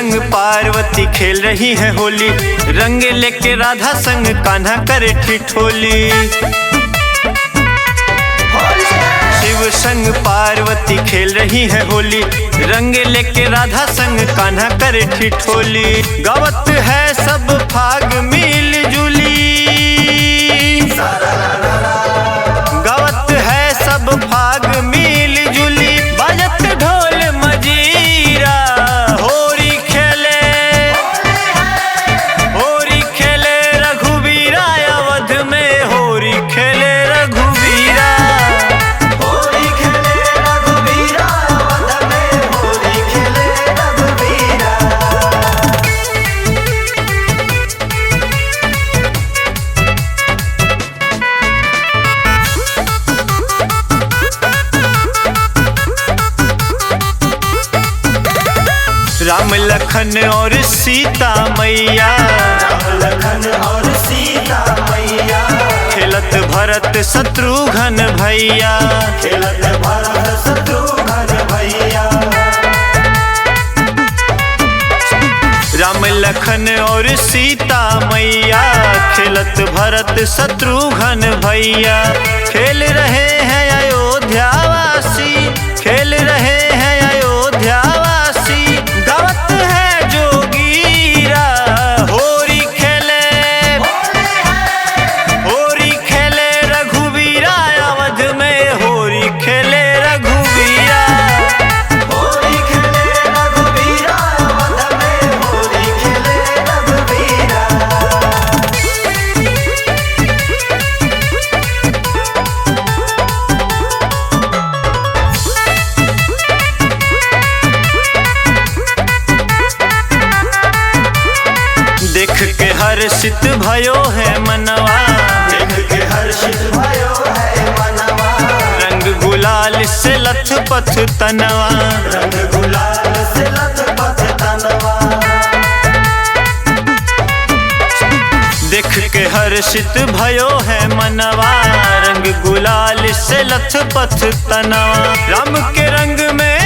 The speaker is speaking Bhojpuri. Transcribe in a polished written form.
संग पार्वती खेल रही है होली, रंग लेके राधा संग कान्हा करे ठिठोली। शिव संग पार्वती खेल रही है होली, रंग लेके राधा संग कान्हा करे ठिठोली। गावत है सब फाग मिल जुली, गावत है सब फाग मिल जुली। बजत ढोल मजीरा होरी खेले रघुवीरा, अवध में होरी खेले रघुवीरा। होली खेले रघुवीरा, अवध में होली खेले रघुवीरा। राम लखन और सीता मैया, राम लखन और सीता मैया, खेलत भरत शत्रुघ्न भैया। खेलत भरत शत्रुघ्न भैया। राम लखन और सीता मैया, खेलत भरत शत्रुघ्न भैया। खेल रहे हैं अयोध्यावासी, खेल रहे हैं अयोध्यावासी। गावत है जोगीरा होरी खेले रघुवीरा, अवध में होरी खेले रघुवीरा। होली खेले रघुवीरा, अवध में होली खेले रघुवीरा। देख के हर्षित भयो है मनवा, देख के हर्षित भयो है मनवा। रंग गुलाल से लथपथ तनवा। रंग गुलाल से लथपथ तनवा। देख के हर्षित भयो है मनवा, रंग गुलाल से लथपथ तनवा। राम के रंग में